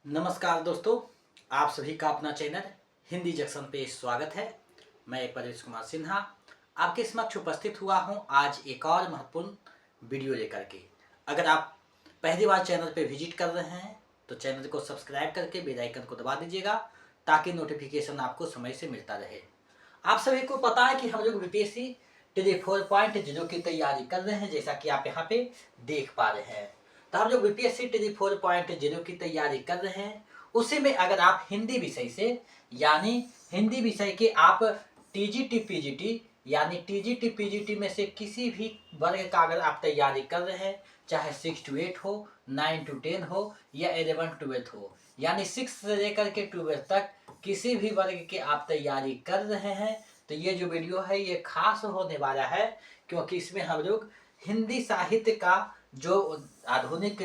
नमस्कार दोस्तों, आप सभी का अपना चैनल हिंदी जंक्शन पे स्वागत है। मैं परेश कुमार सिन्हा आपके समक्ष उपस्थित हुआ हूं आज एक और महत्वपूर्ण वीडियो लेकर के। अगर आप पहली बार चैनल पे विजिट कर रहे हैं तो चैनल को सब्सक्राइब करके बेल आइकन को दबा दीजिएगा ताकि नोटिफिकेशन आपको समय से मिलता रहे। आप सभी को पता है कि हम लोग बीपीएससी टी 4.0 की तैयारी कर रहे हैं, जैसा कि आप यहाँ पे देख पा रहे हैं। तो हम लोग बीपीएससी टी 4.0 की तैयारी कर रहे हैं। उसी में अगर आप हिंदी विषय से यानी हिंदी विषय के आप टीजीटी पीजीटी यानी टीजीटी पीजीटी में से किसी भी वर्ग का अगर आप तैयारी कर रहे हैं, चाहे 6 to 8 हो, 9 to 10 हो या 11 to 12 हो, यानी 6 से लेकर के 12 तक किसी भी वर्ग के आप तैयारी कर रहे हैं, तो ये जो वीडियो है ये खास होने वाला है, क्योंकि इसमें हम लोग हिंदी साहित्य का जो आधुनिक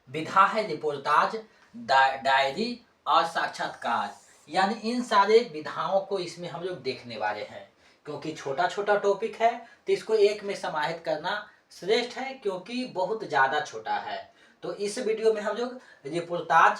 विधा है, रिपोर्टाज, डायरी और साक्षात्कार, यानी इन सारे विधाओं को इसमें हम लोग देखने वाले हैं। क्योंकि छोटा छोटा टॉपिक है तो इसको एक में समाहित करना श्रेष्ठ है, क्योंकि बहुत ज़्यादा छोटा है। तो इस वीडियो में हम लोग रिपोर्टाज,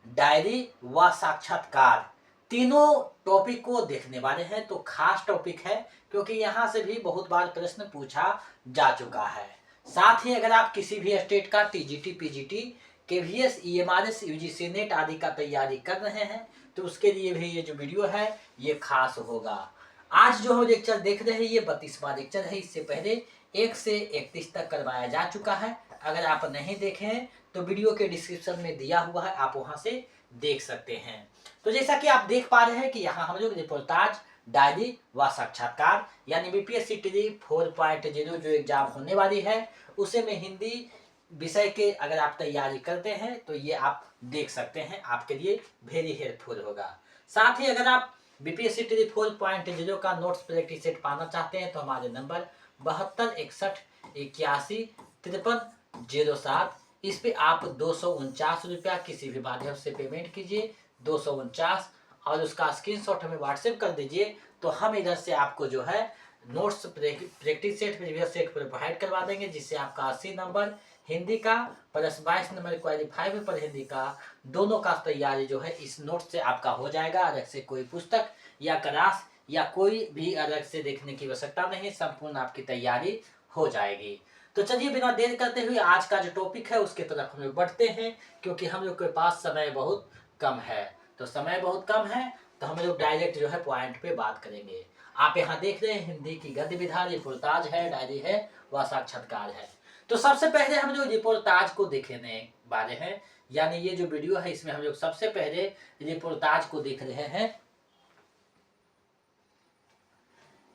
डायरी व साक्षात्कार तीनों टॉपिक को देखने वाले हैं। तो खास टॉपिक है, क्योंकि यहाँ से भी बहुत बार प्रश्न पूछा जा चुका है। साथ ही अगर आप किसी भी स्टेट का TGT PGT KVS EMRS UGC net आदि का तैयारी कर रहे हैं तो उसके लिए भी ये जो वीडियो है ये खास होगा। आज जो हम लेक्चर देख रहे हैं ये 32वां लेक्चर है। इससे पहले 1 से 31 तक करवाया जा चुका है। अगर आप नहीं देखे हैं तो वीडियो के डिस्क्रिप्शन में दिया हुआ है, आप वहां से देख सकते हैं। तो जैसा कि आप देख पा रहे हैं कि यहाँ हम लोग रिपोर्टाज, डायरी व साक्षात्कार यानी बीपीएससी टी 4.0 जो एग्जाम होने वाली है उसे में हिंदी विषय के अगर आप तैयारी करते हैं तो ये आप देख सकते हैं, आपके लिए वेरी हेल्पफुल होगा। साथ ही अगर आप बीपीएससी टी 4.0 का नोट्स प्रैक्टिस सेट पाना चाहते हैं तो हमारे नंबर 726181535307 इस पे आप 249 रुपया किसी भी माध्यम से पेमेंट कीजिए, 249, और उसका स्क्रीनशॉट हमें व्हाट्सएप कर दीजिए। तो हम इधर से आपको जो है notes practice set previous set पर प्रोवाइड करवा देंगे, जिससे आपका 80 नंबर हिंदी का plus 22 number qualify paper Hindi का दोनों का तैयारी जो है इस नोट से आपका हो जाएगा। अलग से कोई पुस्तक या क्लास या कोई भी अलग से देखने की आवश्यकता नहीं, संपूर्ण आपकी तैयारी हो जाएगी। तो चलिए बिना देर करते हुए आज का जो टॉपिक है उसके तरफ हम लोग बढ़ते हैं, क्योंकि हम लोग के पास समय बहुत कम है। तो समय बहुत कम है तो हम लोग डायरेक्ट जो है पॉइंट पे बात करेंगे। आप यहाँ देख रहे हैं हिंदी की गद्य विधा, रिपोर्टाज है, डायरी है व साक्षात्कार है। तो सबसे पहले हम लोग रिपोर्टाज को देखने वाले हैं, यानी ये जो वीडियो है इसमें हम लोग सबसे पहले रिपोर्टाज को देख रहे हैं,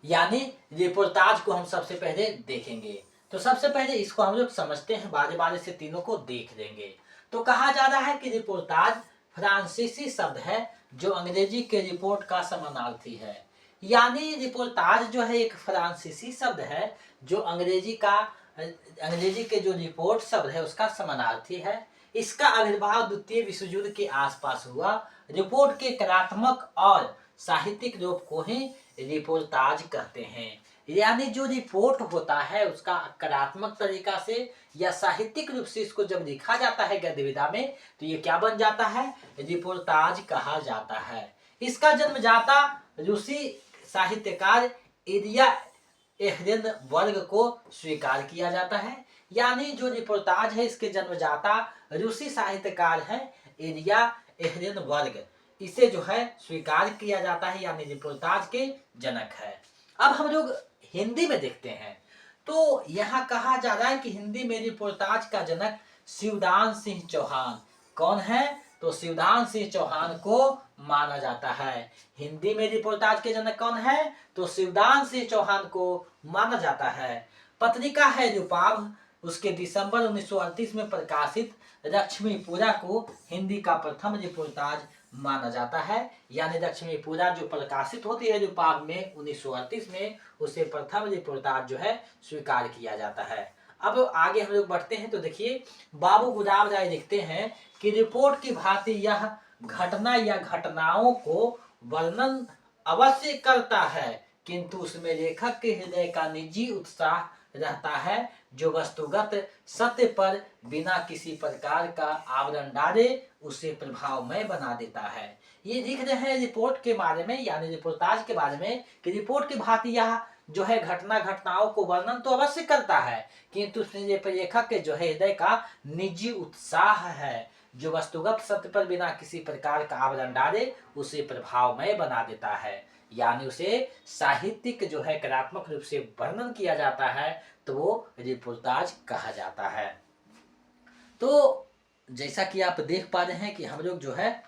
यानी रिपोर्टाज को हम सबसे पहले देखेंगे। तो सबसे पहले इसको हम लोग समझते हैं, बारे बारे से तीनों को देख लेंगे। तो कहा जा रहा है कि रिपोर्टाज फ्रांसीसी शब्द है जो अंग्रेजी के रिपोर्ट का समानार्थी है। यानी रिपोर्टाज जो है एक फ्रांसीसी शब्द है जो अंग्रेजी के जो रिपोर्ट शब्द है उसका समानार्थी है। इसका आविर्भाव द्वितीय विश्व युद्ध के आसपास हुआ। रिपोर्ट के कलात्मक और साहित्यिक रूप को ही रिपोर्टाज कहते हैं। यानी जो रिपोर्ट होता है उसका कलात्मक तरीका से या साहित्यिक रूप से इसको जब लिखा जाता है गद्य विधा में तो ये क्या बन जाता है, रिपोर्टाज कहा जाता है। इसका जन्मदाता रूसी साहित्यकार इलिया एहरेनबर्ग को स्वीकार किया जाता है। यानी जो रिपोर्टाज है इसके जन्मदाता रूसी साहित्यकार है इलिया एहरेनबर्ग, इसे जो है स्वीकार किया जाता है, यानी रिपोर्टाज के जनक है। अब हम लोग हिंदी में देखते हैं तो यहाँ कहा जा रहा है कि हिंदी में रिपोर्टाज का जनक शिवदान सिंह चौहान कौन है, तो शिवदान सिंह चौहान को माना जाता है। हिंदी में रिपोर्टाज के जनक कौन है, तो शिवदान सिंह चौहान को माना जाता है। पत्रिका है रूपाभ, उसके दिसंबर 1938 में प्रकाशित लक्ष्मीपुरा को हिंदी का प्रथम रिपोर्टाज माना जाता है। यानी लक्ष्मीपुरा जो प्रकाशित होती है रूपाभ में 1938 में, उसे प्रथम रिपोर्टाज जो है स्वीकार किया जाता है। अब आगे हम लोग बढ़ते हैं तो देखिए बाबू गुलाब राय लिखते हैं कि रिपोर्ट की भांति यह घटना या घटनाओं को वर्णन अवश्य करता है, किंतु उसमें लेखक के हृदय का निजी उत्साह रहता है, जो वस्तुगत सत्य पर बिना किसी प्रकार का आवरण डाले उसे प्रभावमय बना देता है। ये लिख रहे हैं रिपोर्ट के बारे में, यानी रिपोर्टाज के बारे में, कि रिपोर्ट की भांति यह जो है घटनाओं को वर्णन तो अवश्य करता है, किंतु उसमें लेखक के जो है हृदय का निजी उत्साह है, जो वस्तुगत सत्य पर बिना किसी प्रकार का आवरण डाले उसे प्रभावमय बना देता है। यानी उसे साहित्यिक जो है कलात्मक रूप से वर्णन किया जाता है, तो वो रिपोर्टाज कहा जाता है। तो जैसा कि आप देख पा रहे हैं कि हम लोग जो है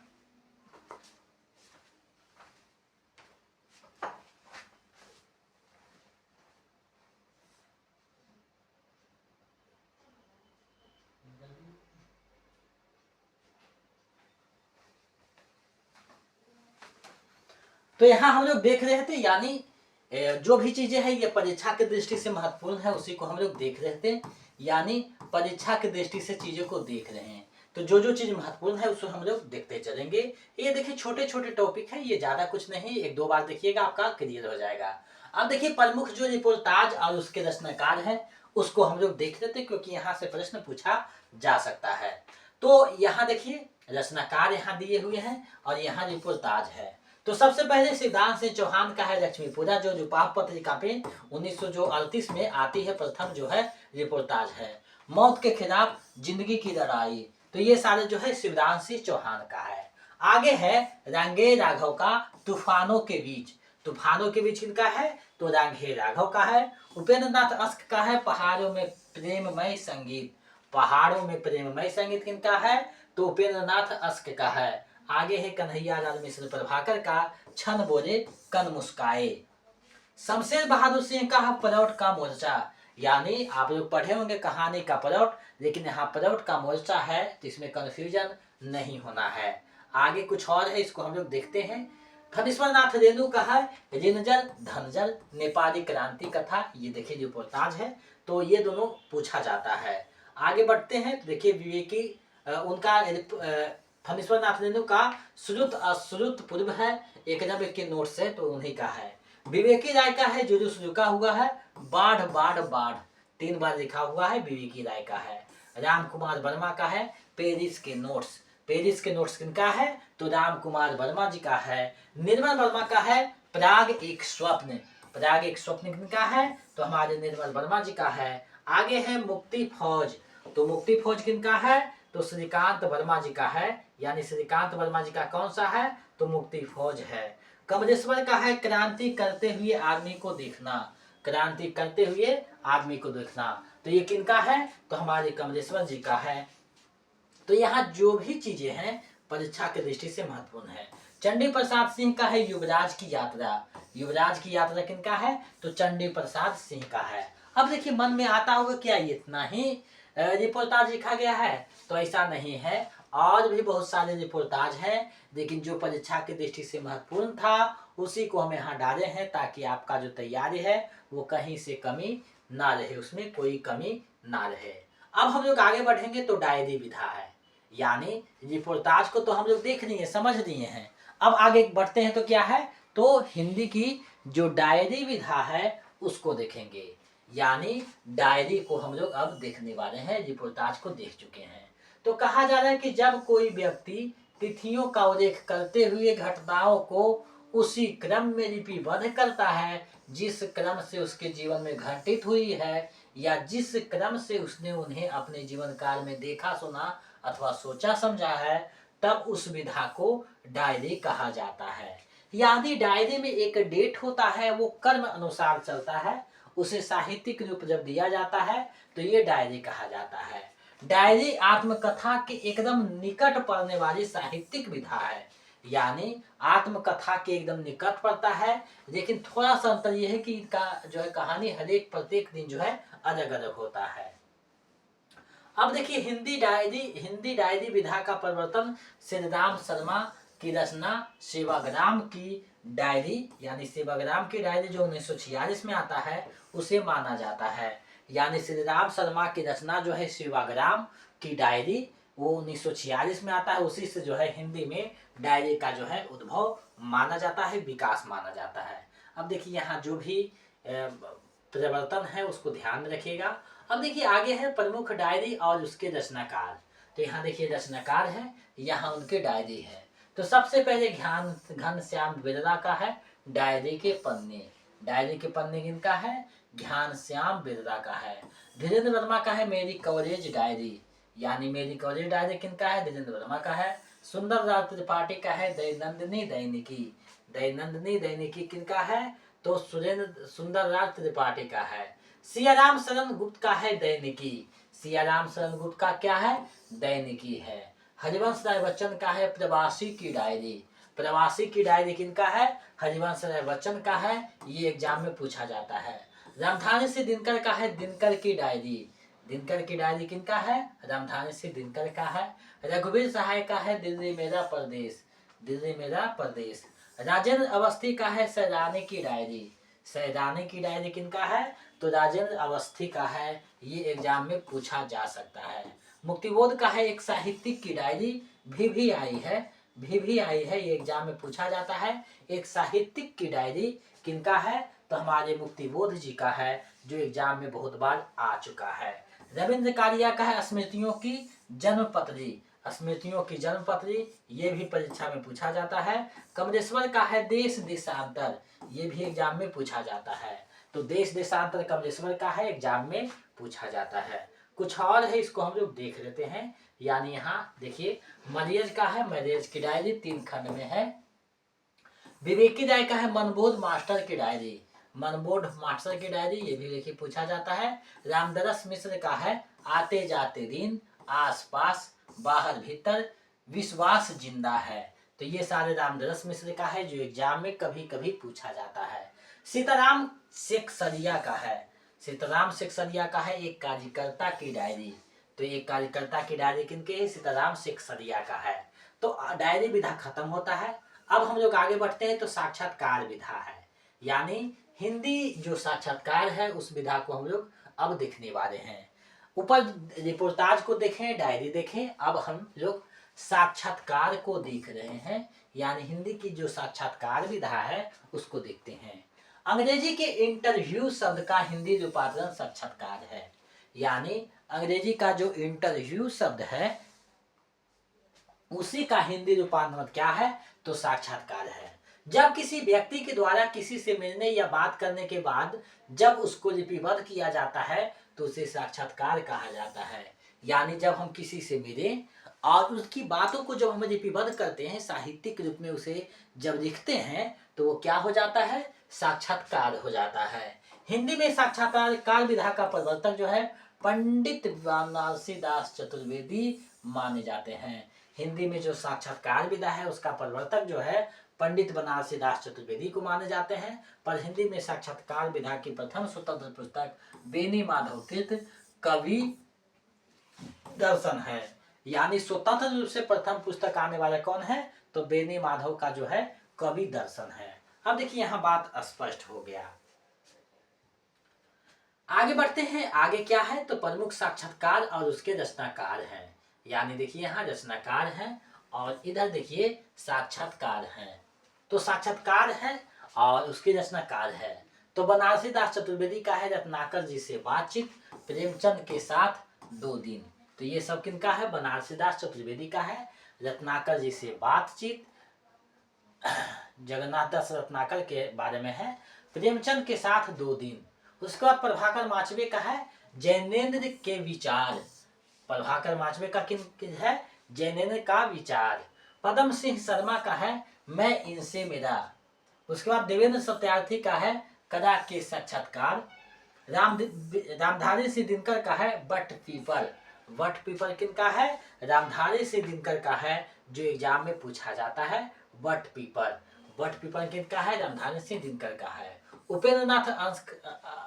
तो यहाँ हम लोग देख रहे थे, यानी जो भी चीजें हैं ये परीक्षा की दृष्टि से महत्वपूर्ण है, उसी को हम लोग देख रहे थे। यानी परीक्षा की दृष्टि से चीजों को देख रहे हैं, तो जो जो चीज महत्वपूर्ण है उसको हम लोग देखते चलेंगे। ये देखिए छोटे छोटे टॉपिक है, ये ज्यादा कुछ नहीं, एक दो बार देखिएगा आपका क्लियर हो जाएगा। अब देखिए प्रमुख जो रिपोर्टाज और उसके रचनाकार है उसको हम लोग देख लेते, क्योंकि यहाँ से प्रश्न पूछा जा सकता है। तो यहाँ देखिए रचनाकार यहाँ दिए हुए हैं और यहाँ रिपोर्टाज है। तो सबसे पहले शिवदान सिंह चौहान का है लक्ष्मीपुरा, जो रूपाप पत्रिका पे 1938 में आती है, प्रथम जो है रिपोर्टाज है। मौत के खिलाफ जिंदगी की लड़ाई, तो ये सारे जो है शिवदान सिंह चौहान का है। आगे है रंगे राघव का तूफानों के बीच, तूफानों के बीच किनका है, तो रंगे राघव का है। उपेंद्र नाथ अस्क का है पहाड़ों में प्रेममय संगीत, पहाड़ों में प्रेममय संगीत किनका है, तो उपेंद्र नाथ अस्क का है। आगे है कन्हैया लाल मिश्र प्रभाकर का छन बोले कन मुस्काए। शमशेर बहादुर सिंह का पलौट का मोर्चा, यानी आप लोग पढ़े होंगे कहानी का पलौट, लेकिन यहाँ पलौट का मोर्चा है, तो इसमें कंफ्यूजन नहीं होना है। आगे कुछ और है, इसको हम लोग देखते हैं। फणीश्वर नाथ रेणु का है रिनजल धनजल नेपाली क्रांति कथा, ये देखिए रिपोर्टाज है, तो ये दोनों पूछा जाता है। आगे बढ़ते हैं, देखिए विवेकी उनका फणीश्वर नाथ रेणु का श्रुत अश्रुत पूर्व है, 91 के नोट से, तो उन्हीं का है। विवेकी राय का है जुलूस रुका हुआ है, बाढ़ बाढ़ बाढ़ 3 बार लिखा हुआ है, विवेकी राय का है। राम कुमार वर्मा का है पेरिस के नोट्स, पेरिस के नोट्स किनका है, तो राम कुमार वर्मा जी का है। निर्मल वर्मा का है प्राग एक स्वप्न, प्राग एक स्वप्न किनका है, तो हमारे निर्मल वर्मा जी का है। आगे है मुक्ति फौज, तो मुक्ति फौज किनका है, तो श्रीकांत वर्मा जी का है, यानी श्रीकांत वर्मा जी का कौन सा है, तो मुक्ति फौज है। कमलेश्वर का है क्रांति करते हुए आदमी को देखना, क्रांति करते हुए आदमी को देखना, तो ये किनका है, तो हमारे कमलेश्वर जी का है। तो यहाँ जो भी चीजें हैं परीक्षा की दृष्टि से महत्वपूर्ण है। चंडी प्रसाद सिंह का है युवराज की यात्रा, युवराज की यात्रा किनका है, तो चंडी प्रसाद सिंह का है। अब देखिए मन में आता होगा क्या इतना ही रिपोर्टाज लिखा गया है, तो ऐसा नहीं है, और भी बहुत सारे रिपोर्टाज हैं, लेकिन जो परीक्षा की दृष्टि से महत्वपूर्ण था उसी को हम यहाँ डाले हैं, ताकि आपका जो तैयारी है वो कहीं से कमी ना रहे, उसमें कोई कमी ना रहे। अब हम लोग आगे बढ़ेंगे, तो डायरी विधा है, यानी रिपोर्टाज को तो हम लोग देख लिए समझ लिए हैं। अब आगे बढ़ते हैं, तो क्या है, तो हिंदी की जो डायरी विधा है उसको देखेंगे, यानी डायरी को हम लोग अब देखने वाले हैं, रिपोर्टाज को देख चुके हैं। तो कहा जा रहा है कि जब कोई व्यक्ति तिथियों का उल्लेख करते हुए घटनाओं को उसी क्रम में लिपिबद्ध करता है जिस क्रम से उसके जीवन में घटित हुई है, या जिस क्रम से उसने उन्हें अपने जीवन काल में देखा सुना अथवा सोचा समझा है, तब उस विधा को डायरी कहा जाता है। यानी डायरी में एक डेट होता है, वो कर्म अनुसार चलता है, उसे साहित्यिक रूप जब दिया जाता है तो ये डायरी कहा जाता है। डायरी आत्मकथा के एकदम निकट पड़ने वाली साहित्यिक विधा है, यानी आत्मकथा के एकदम निकट पड़ता है, लेकिन थोड़ा सा अंतर यह है कि इनका जो है कहानी हर एक प्रत्येक दिन जो है अलग अलग होता है। अब देखिए हिंदी डायरी विधा का प्रवर्तन श्रीराम शर्मा की रचना सेवाग्राम की डायरी, यानी सेवाग्राम की डायरी जो 1946 में आता है उसे माना जाता है। यानी श्रीराम शर्मा की रचना जो है सेवाग्राम की डायरी वो 1946 में आता है, उसी से जो है हिंदी में डायरी का जो है उद्भव माना जाता है, विकास माना जाता है। अब देखिए यहाँ जो भी परिवर्तन है उसको ध्यान में रखिएगा। अब देखिए आगे है प्रमुख डायरी और उसके रचनाकार। तो यहाँ देखिए रचनाकार है, यहाँ उनके डायरी है। तो सबसे पहले घनश्याम बिरला का है डायरी के पन्ने। डायरी के पन्ने किनका है? घनश्याम बिरला का है। धीरेन्द्र वर्मा का है मेरी कवरेज डायरी, यानी मेरी कवरेज डायरी किनका है? धीरेन्द्र वर्मा का है। सुंदरलाल त्रिपाठी का है दैनंदिनी दैनिकी। दैनंदिनी दैनिकी किनका है? तो सुंदरलाल त्रिपाठी का है। सियाराम शरण गुप्त का है दैनिकी। सियाराम शरण गुप्त का क्या है? दैनिकी है। हरिवंश राय बच्चन का है प्रवासी की डायरी। प्रवासी की डायरी किनका है? हरिवंश राय बच्चन का है। ये एग्जाम में पूछा जाता है। रामधारी सिंह दिनकर का है दिनकर की डायरी। दिनकर की डायरी किनका है? रामधारी सिंह दिनकर का है। रघुवीर सहाय का है दिल्ली मेरा प्रदेश। दिल्ली मेरा प्रदेश। राजेंद्र अवस्थी का है सैलानी की डायरी। सैलानी की डायरी किनका है? तो राजेंद्र अवस्थी का है। ये एग्जाम में पूछा जा सकता है। मुक्तिबोध का है एक साहित्यिक की डायरी। भी आई है। भी आई है, ये एग्जाम में पूछा जाता है। एक साहित्यिक की डायरी किनका है? तो हमारे मुक्तिबोध जी का है, जो एग्जाम में बहुत बार आ चुका है। रविंद्र कालिया का है स्मृतियों की जन्मपत्री। स्मृतियों की जन्मपत्री, ये भी परीक्षा में पूछा जाता है। कमलेश्वर का है देश देशांतर। ये भी एग्जाम में पूछा जाता है। तो देश देशांतर कमलेश्वर का है, एग्जाम में पूछा जाता है। कुछ और है, इसको हम लोग देख लेते हैं। यानी यहाँ देखिए मरियज का है मैरिज की डायरी, 3 खंड में है। विवेकी राय का है मनबोध मास्टर की डायरी। मनबोध मास्टर की डायरी, ये भी देखिए पूछा जाता है। रामदरस मिश्र का है आते जाते दिन, आसपास, बाहर भीतर, विश्वास जिंदा है। तो ये सारे रामदरस मिश्र का है, जो एग्जाम में कभी कभी पूछा जाता है। सीताराम सेक्सरिया का है। सीताराम सेक्सरिया का है एक कार्यकर्ता की डायरी। तो एक कार्यकर्ता की डायरी किनके है? सीताराम सेक्सरिया का है। तो डायरी विधा खत्म होता है। अब हम लोग आगे बढ़ते हैं तो साक्षात्कार विधा है, यानी हिंदी जो साक्षात्कार है उस विधा को हम लोग अब देखने वाले हैं। ऊपर रिपोर्टाज को देखें, डायरी देखें, अब हम लोग साक्षात्कार को देख रहे हैं, यानी हिंदी की जो साक्षात्कार विधा है उसको देखते हैं। अंग्रेजी के इंटरव्यू शब्द का हिंदी रूपांतरण साक्षात्कार है, यानी अंग्रेजी का जो इंटरव्यू शब्द है उसी का हिंदी रूपांतरण क्या है? तो साक्षात्कार है। जब किसी व्यक्ति के द्वारा किसी से मिलने या बात करने के बाद जब उसको लिपिबद्ध किया जाता है तो उसे साक्षात्कार कहा जाता है। यानी जब हम किसी से मिले और उसकी बातों को जब हम लिपिबद्ध करते हैं, साहित्यिक रूप में उसे जब लिखते हैं, तो वो क्या हो जाता है? साक्षात्कार हो जाता है। हिंदी में साक्षात्कार विधा का प्रवर्तक जो है पंडित बनारसी दास चतुर्वेदी माने जाते हैं। हिंदी में जो साक्षात्कार विधा है उसका प्रवर्तक जो है पंडित बनारसी दास चतुर्वेदी को माने जाते हैं। पर हिंदी में साक्षात्कार विधा की प्रथम स्वतंत्र पुस्तक बेनी माधव तीर्थ कवि दर्शन है, यानी स्वतंत्र रूप से प्रथम पुस्तक आने वाला कौन है? तो बेनी माधव का जो है कवि दर्शन है। अब देखिए यहाँ बात स्पष्ट हो गया। आगे बढ़ते हैं। आगे क्या है? तो प्रमुख साक्षात्कार और उसके रचनाकार हैं, यानी देखिए यहाँ रचनाकार हैं और इधर देखिए साक्षात्कार हैं। तो साक्षात्कार है और उसके रचनाकार है। तो बनारसी दास चतुर्वेदी का है रत्नाकर जी से बातचीत, प्रेमचंद के साथ 2 दिन। तो ये सब किनका है? बनारसी दास चतुर्वेदी का है। रत्नाकर जी से बातचीत जगन्नाथ दास रत्नाकर के बारे में है। प्रेमचंद के साथ 2 दिन। उसके बाद प्रभाकर माचवे का है जैनेन्द्र के विचार। प्रभाकर माचवे का किन है? जैनेन्द्र का विचार। पदम सिंह शर्मा का है मैं इनसे मिला। उसके बाद देवेंद्र सत्यार्थी का है कदा के साक्षात्कार। रामधारी सिंह दिनकर का है बट पीपल। बट पीपल किनका है? रामधारी सिंह दिनकर का है, जो एग्जाम में पूछा जाता है। बट पीपल, बट पीपल किनका है? रामधारी सिंह दिनकर का है। उपेंद्र नाथ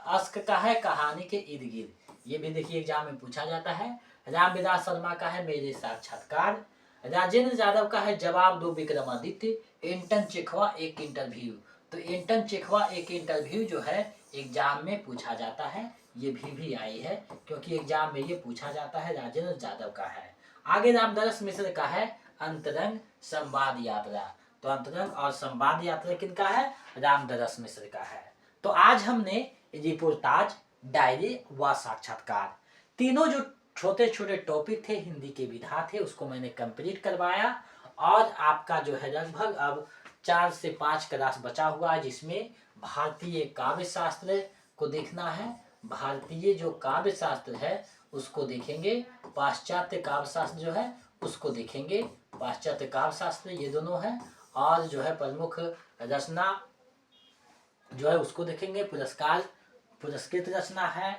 अस्क का है कहानी के इर्द गिर्द। ये भी देखिए एग्जाम में पूछा जाता है। रामविलास शर्मा का है मेरे साक्षात्कार। राजेंद्र यादव का है जवाब दो विक्रमादित्य। एंटन चेखवा एक इंटरव्यू। तो एंटन चेखवा एक इंटरव्यू जो है एग्जाम में पूछा जाता है। ये भी आई है क्योंकि एग्जाम में ये पूछा जाता है। राजेंद्र यादव का है। आगे रामदरस मिश्र का है अंतरंग संवाद यात्रा। तो अंतरंग और संवाद यात्रा किनका है? रामदरस मिश्र का है। तो आज हमने रिपोर्टाज, डायरी व साक्षात्कार, तीनों जो छोटे छोटे टॉपिक थे, हिंदी के विधा थे, उसको मैंने कंप्लीट करवाया। और आपका जो है लगभग अब 4 से 5 क्लास बचा हुआ है, जिसमें भारतीय काव्य शास्त्र को देखना है, भारतीय जो काव्य शास्त्र है उसको देखेंगे, पाश्चात्य काव्य शास्त्र जो है उसको देखेंगे, पाश्चात्य काव्य शास्त्र ये दोनों हैं, और जो है प्रमुख रचना जो है उसको देखेंगे, पुरस्कृत रचना है,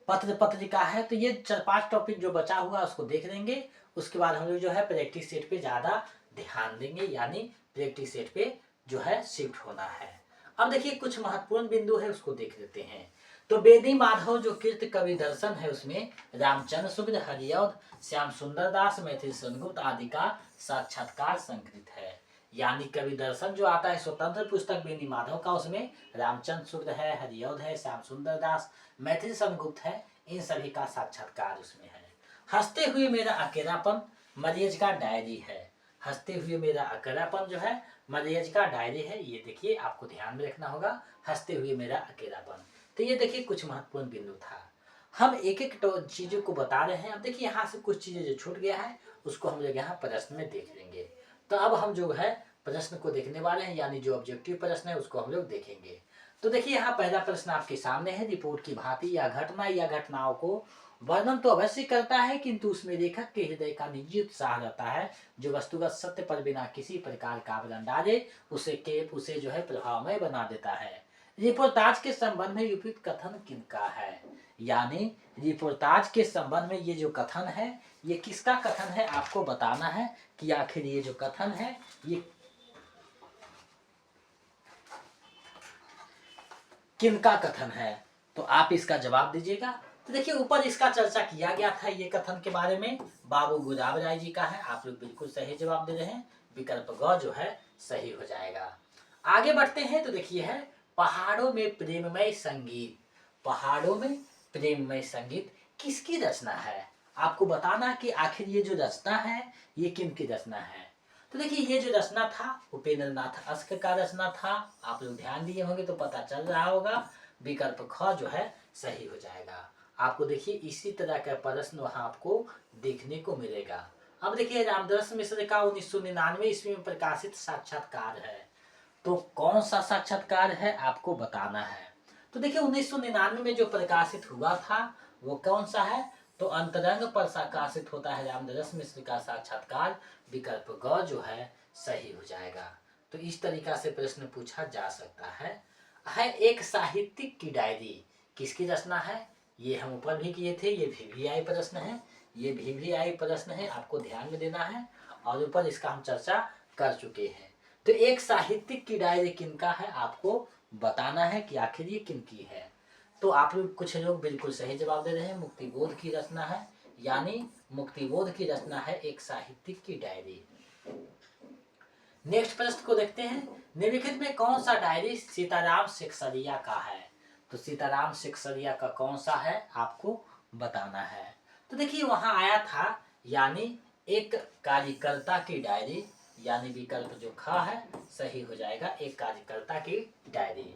पत्र पत्रिका है। तो ये 4-5 टॉपिक जो बचा हुआ उसको देख लेंगे। उसके बाद हम लोग जो है प्रैक्टिस सेट पे ज़्यादा ध्यान देंगे, यानी प्रैक्टिस सेट पे जो है शिफ्ट होना है। अब देखिए कुछ महत्वपूर्ण बिंदु है उसको देख लेते हैं। तो बेदी माधव जो कीर्त कवि दर्शन है उसमें रामचंद्र शुक्ल, हरिऔध, श्याम सुंदर दास, मैथिली शरण आदि का साक्षात्कार संकलित है। यानी कवि दर्शन जो आता है स्वतंत्र पुस्तक बेदी माधव का, उसमें रामचंद्र शुक्ल है, हरिऔध है, श्याम सुंदर दास, मैथिली शरण है, इन सभी का साक्षात्कार उसमें है। हंसते हुए मेरा अकेलापन मरियज का डायरी है। हंसते हुए मेरा अकेलापन जो है मरियज का डायरी है। ये देखिए आपको ध्यान में रखना होगा, हंसते हुए मेरा अकेलापन। तो ये देखिए कुछ महत्वपूर्ण बिंदु था। हम एक एक चीजों को बता रहे हैं। अब देखिए यहाँ से कुछ चीजें जो छूट गया है उसको हम लोग यहाँ प्रश्न में देख लेंगे। तो अब हम जो है प्रश्न को देखने वाले हैं, यानी जो ऑब्जेक्टिव प्रश्न है उसको हम लोग देखेंगे। तो देखिए यहाँ पहला प्रश्न आपके सामने है, रिपोर्ट की भांति या घटना या घटनाओं को वर्णन तो अवश्य करता है, किंतु उसमें लेखक के हृदय का निजी उत्साह रहता है, जो वस्तुगत सत्य पर बिना किसी प्रकार का आवरण डाले उसे जो है प्रभावमय बना देता है। रिपोर्टाज के संबंध में उपयुक्त कथन किनका है? यानी रिपोर्टाज के संबंध में ये जो कथन है ये किसका कथन है, आपको बताना है कि आखिर ये जो कथन है ये किनका कथन है। तो आप इसका जवाब दीजिएगा। तो देखिए ऊपर इसका चर्चा किया गया था, ये कथन के बारे में बाबू गुलाब राय जी का है। आप लोग बिल्कुल सही जवाब दे रहे हैं, विकल्प ग जो है सही हो जाएगा। आगे बढ़ते हैं। तो देखिए है पहाड़ों में प्रेममय संगीत। पहाड़ों में प्रेममय संगीत किसकी रचना है? आपको बताना कि आखिर ये जो रचना है ये किनकी रचना है। तो देखिए ये जो रचना था उपेंद्र नाथ अस्क का रचना था। आप लोग ध्यान दिए होंगे तो पता चल रहा होगा, विकल्प ख जो है सही हो जाएगा। आपको देखिए इसी तरह का प्रश्न वहां आपको देखने को मिलेगा। अब देखिए रामदरस मिश्र का 1999 ईस्वी में प्रकाशित साक्षात्कार है। तो कौन सा साक्षात्कार है आपको बताना है। तो देखिए 1999 में जो प्रकाशित हुआ था वो कौन सा है? तो अंतरंग पर प्रकाशित होता है रामदरस मिश्र का साक्षात्कार, विकल्प ग जो है सही हो जाएगा। तो इस तरीका से प्रश्न पूछा जा सकता है एक साहित्यिक की डायरी किसकी रचना है? ये हम ऊपर भी किए थे, ये VVI प्रश्न है, ये VVI प्रश्न है, आपको ध्यान में देना है। और ऊपर इसका हम चर्चा कर चुके हैं। तो एक साहित्यिक की डायरी किनका है आपको बताना है कि आखिर ये किनकी है। तो आप लोग कुछ लोग बिल्कुल सही जवाब दे रहे हैं, मुक्तिबोध की रचना है, यानी मुक्तिबोध की रचना है एक साहित्यिक की डायरी। नेक्स्ट प्रश्न को देखते हैं। निम्नलिखित में कौन सा डायरी सीताराम सिकसरिया का है? तो सीताराम सिकसरिया का कौन सा है आपको बताना है। तो देखिए वहां आया था यानी एक कार्यकर्ता की डायरी, यानी विकल्प जो ख है सही हो जाएगा, एक कार्यकर्ता की डायरी।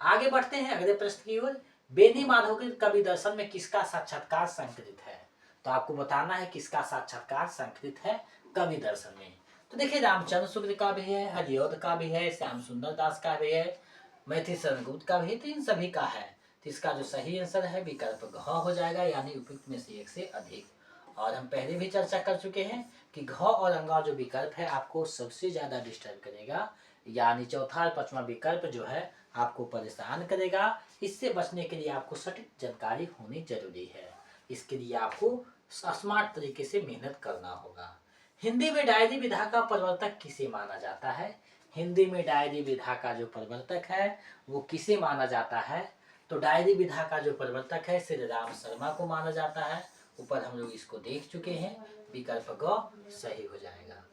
आगे बढ़ते हैं अगले प्रश्न की ओर। बेनी माधव के कवि दर्शन में किसका साक्षात्कार संकलित है? तो आपको बताना है किसका साक्षात्कार संकलित है कवि दर्शन में। तो देखिए रामचंद्र शुक्ल का भी है, हरिऔध का भी है, श्याम सुंदर दास का भी है, मैथिली शरण का भी है, तो इन सभी का है। तो इसका जो सही आंसर है विकल्प घ हो जाएगा, यानी उपयुक्त में से एक से अधिक। और हम पहले भी चर्चा कर चुके हैं कि घ और अंगा जो विकल्प है आपको सबसे ज्यादा डिस्टर्ब करेगा, यानी चौथा और पांचवा विकल्प जो है आपको परेशान करेगा। इससे बचने के लिए आपको सटीक जानकारी होनी जरूरी है। इसके लिए आपको स्मार्ट तरीके से मेहनत करना होगा। हिंदी में डायरी विधा का प्रवर्तक किसे माना जाता है? हिंदी में डायरी विधा का जो प्रवर्तक है वो किसे माना जाता है? तो डायरी विधा का जो प्रवर्तक है श्री राम शर्मा को माना जाता है। ऊपर हम लोग इसको देख चुके हैं, विकल्प ग सही हो जाएगा।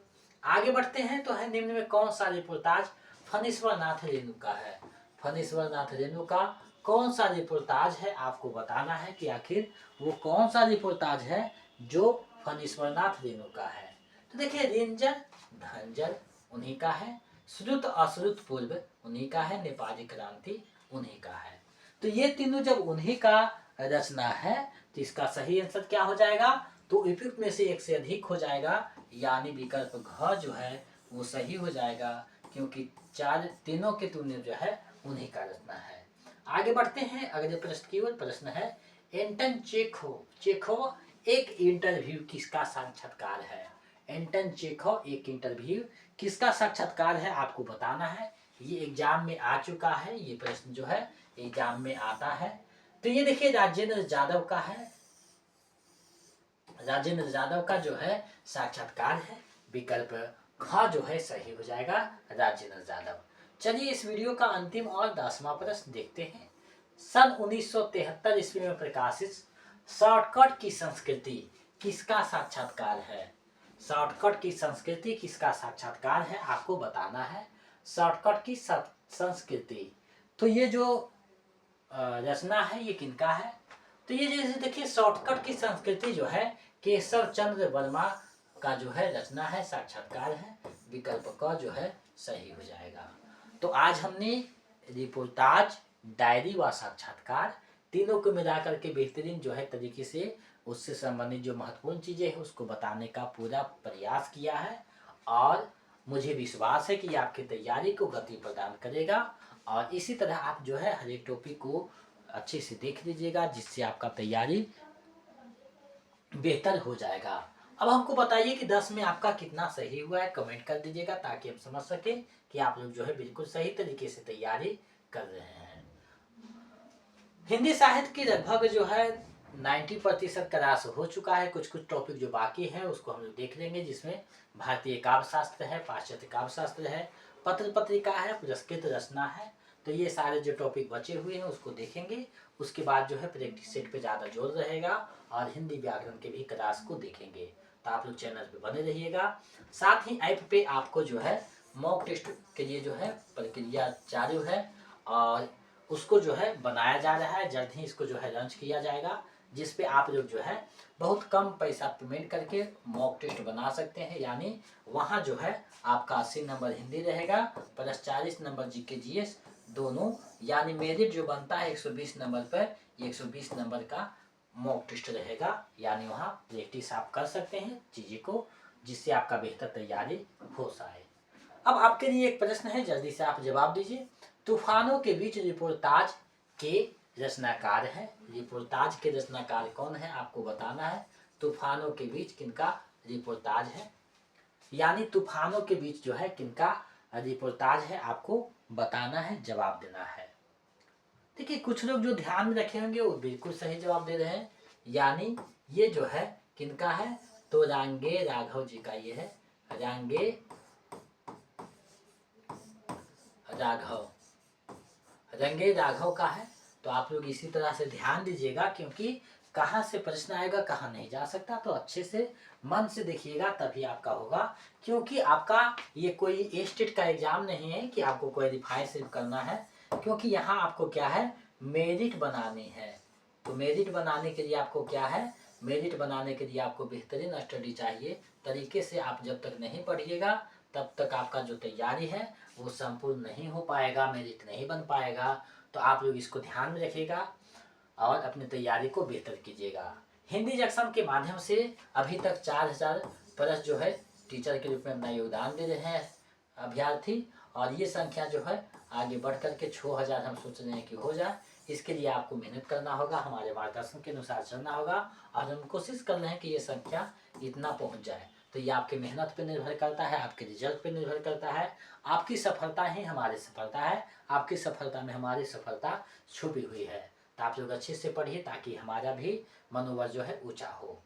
आगे बढ़ते हैं। तो है निम्न में कौन सा रिपोर्टाज फणीश्वर नाथ रेणु का है? फणीश्वर नाथ रेणु का कौन सा रिपोर्टाज है आपको बताना है कि आखिर वो कौन सा रिपोर्टाज है जो फणीश्वर नाथ रेणु का है। तो देखिए रेंजर धनजर उन्हीं का है, श्रुत अश्रुत पूर्व उन्हीं का है, नेपाली क्रांति उन्हीं का है। तो ये तीनों जब उन्हीं का रचना है तो इसका सही आंसर क्या हो जाएगा, तो उपयुक्त में से एक से अधिक हो जाएगा, यानी विकल्प घ जो है वो सही हो जाएगा, क्योंकि चार तीनों के तुल्य जो है उन्हीं का रचना है। आगे बढ़ते हैं अगले प्रश्न की ओर। प्रश्न है एंटन चेखोव एक इंटरव्यू किसका साक्षात्कार है। एंटन चेखोव एक इंटरव्यू किसका साक्षात्कार है आपको बताना है। ये एग्जाम में आ चुका है, ये प्रश्न जो है एग्जाम में आता है। तो ये देखिए राजेंद्र जाधव का है, राजेंद्र जाधव का जो है साक्षात्कार है, विकल्प घ जो है सही हो जाएगा, राजेंद्र जाधव। चलिए इस वीडियो का अंतिम और 10वां प्रश्न देखते हैं। सन 1973 ईस्वी में प्रकाशित शॉर्टकट की संस्कृति किसका साक्षात्कार है। शॉर्टकट की संस्कृति किसका साक्षात्कार है आपको बताना है। शॉर्टकट की संस्कृति, तो ये जो रचना है ये किनका है, तो ये जैसे देखिए शॉर्टकट की संस्कृति जो है केशव चंद्र वर्मा का जो है रचना है, साक्षात्कार है, विकल्प क जो है सही हो जाएगा। तो आज हमने रिपोर्टाज, डायरी व साक्षात्कार तीनों को मिलाकर के बेहतरीन जो है तरीके से उससे संबंधित जो महत्वपूर्ण चीजें हैं उसको बताने का पूरा प्रयास किया है, और मुझे विश्वास है कि आपकी तैयारी को गति प्रदान करेगा। और इसी तरह आप जो है हर एक टॉपिक को अच्छे से देख लीजिएगा, जिससे आपका तैयारी बेहतर हो जाएगा। अब हमको बताइए कि 10 में आपका कितना सही हुआ है, कमेंट कर दीजिएगा ताकि हम समझ सकें कि आप लोग जो है बिल्कुल सही तरीके से तैयारी कर रहे हैं। हिंदी साहित्य की लगभग जो है 90% क्लास हो चुका है। कुछ कुछ टॉपिक जो बाकी है उसको हम लोग देख लेंगे, जिसमें भारतीय काव्य शास्त्र है, पाश्चात्य काव्य शास्त्र है, पत्र पत्रिका है, पुरस्कृत रचना है। तो ये सारे जो टॉपिक बचे हुए हैं उसको देखेंगे। उसके बाद जो है प्रैक्टिस सेट पे ज़्यादा जोर रहेगा और हिंदी व्याकरण के भी क्लास को देखेंगे। तो आप लोग चैनल पे बने रहिएगा। साथ ही ऐप पे आपको जो है मॉक टेस्ट के लिए जो है प्रक्रिया चालू है और उसको जो है बनाया जा रहा है। जल्द ही इसको जो है लॉन्च किया जाएगा, जिस पे आप लोग जो है बहुत कम पैसा पेमेंट करके मॉक टेस्ट बना सकते हैं। यानी वहाँ जो है आपका 80 नंबर हिंदी रहेगा प्लस 40 नंबर जीके जीएस दोनों, यानी मेरिट जो बनता है 120 नंबर पर, 120 नंबर का मॉक टेस्ट रहेगा। यानी वहाँ प्रैक्टिस आप कर सकते हैं चीज़ें को, जिससे आपका बेहतर तैयारी हो सके। अब आपके लिए एक प्रश्न है, जल्दी से आप जवाब दीजिए। तूफानों के बीच रिपोर्टाज के रचनाकार है। रिपोर्टाज के रचनाकार कौन है आपको बताना है। तूफानों के बीच किनका रिपोर्टाज है, यानी तूफानों के बीच जो है किनका रिपोर्टाज है आपको बताना है, जवाब देना है। देखिए कुछ लोग जो ध्यान में रखे होंगे वो बिल्कुल सही जवाब दे रहे हैं, यानी ये जो है किनका है, तो रांगे राघव जी का ये है, रांगे राघव, रंगे राघव का है। तो आप लोग इसी तरह से ध्यान दीजिएगा, क्योंकि कहाँ से प्रश्न आएगा कहाँ नहीं जा सकता, तो अच्छे से मन से देखिएगा तभी आपका होगा। क्योंकि आपका ये कोई स्टेट का एग्जाम नहीं है कि आपको क्वालिफाई सिर्फ करना है, क्योंकि यहाँ आपको क्या है मेरिट बनानी है। तो मेरिट बनाने के लिए आपको क्या है, मेरिट बनाने के लिए आपको बेहतरीन स्टडी चाहिए। तरीके से आप जब तक नहीं पढ़िएगा तब तक आपका जो तैयारी है वो संपूर्ण नहीं हो पाएगा, मेरिट नहीं बन पाएगा। तो आप लोग इसको ध्यान में रखिएगा और अपनी तैयारी को बेहतर कीजिएगा। हिंदी जंक्शन के माध्यम से अभी तक 4000 प्लस जो है टीचर के रूप में अपना योगदान दे रहे हैं अभ्यर्थी, और ये संख्या जो है आगे बढ़ कर के 6000 हम सोच रहे हैं कि हो जाए। इसके लिए आपको मेहनत करना होगा, हमारे मार्गदर्शन के अनुसार चलना होगा, और हम कोशिश कर रहे हैं कि ये संख्या इतना पहुँच जाए। तो ये आपके मेहनत पे निर्भर करता है, आपके रिजल्ट पे निर्भर करता है। आपकी सफलता ही हमारी सफलता है, आपकी सफलता में हमारी सफलता छुपी हुई है। तो आप लोग अच्छे से पढ़िए ताकि हमारा भी मनोबल जो है ऊंचा हो।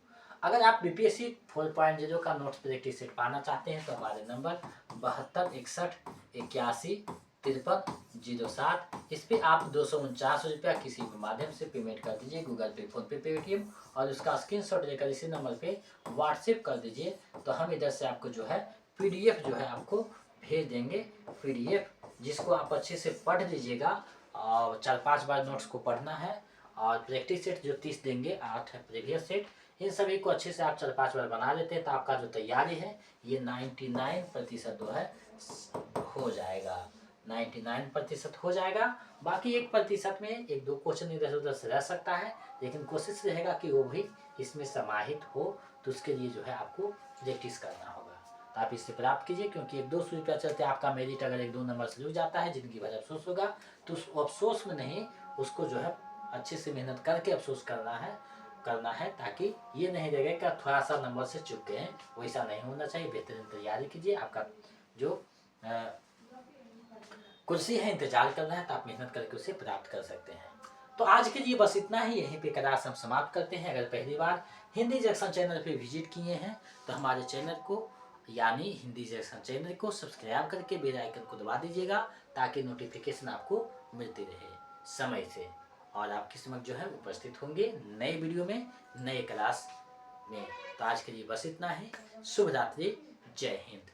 अगर आप BPSC 4.0 का नोट्स प्रैक्टिस सेट पाना चाहते हैं तो हमारे नंबर 72 61 81 53 07, इस पर आप 249 रुपया किसी भी माध्यम से पेमेंट कर दीजिए, गूगल पे, फोन पे, पेटीएम, और उसका स्क्रीनशॉट लेकर इसी नंबर पे व्हाट्सएप कर दीजिए। तो हम इधर से आपको जो है PDF जो है आपको भेज देंगे, PDF जिसको आप अच्छे से पढ़ लीजिएगा और 4-5 बार नोट्स को पढ़ना है और प्रैक्टिस सेट जो 30 देंगे, 8 है प्रीवियस सेट, इन सभी को अच्छे से आप 4-5 बार बना लेते हैं तो आपका जो तैयारी है ये 99% जो है हो जाएगा, 99% हो जाएगा। बाकी 1% में 1-2 क्वेश्चन इधर उधर से रह सकता है, लेकिन कोशिश रहेगा कि वो भी इसमें समाहित हो, तो उसके लिए जो है आपको प्रैक्टिस करना होगा। तो आप इससे प्राप्त कीजिए, क्योंकि 1-2 रुपया चलते आपका मेरिट अगर 1-2 नंबर से जुड़ जाता है, जिंदगी भर अफसोस होगा। तो उस अफसोस में नहीं, उसको जो है अच्छे से मेहनत करके अफसोस करना है, ताकि ये नहीं रहेगा कि थोड़ा सा नंबर से चूक गए हैं, वैसा नहीं होना चाहिए। बेहतरीन तैयारी कीजिए, आपका जो कुर्सी है इंतजार कर रहा है, तो आप मेहनत करके उसे प्राप्त कर सकते हैं। तो आज के लिए बस इतना ही, यहीं पे क्लास हम समाप्त करते हैं। अगर पहली बार हिंदी जंक्शन चैनल पे विजिट किए हैं तो हमारे चैनल को यानी हिंदी जंक्शन चैनल को सब्सक्राइब करके बेल आइकन को दबा दीजिएगा, ताकि नोटिफिकेशन आपको मिलती रहे समय से, और आपकी समझ जो है उपस्थित होंगे नए वीडियो में, नए क्लास में। तो आज के लिए बस इतना ही। शुभ रात्रि, जय हिंद।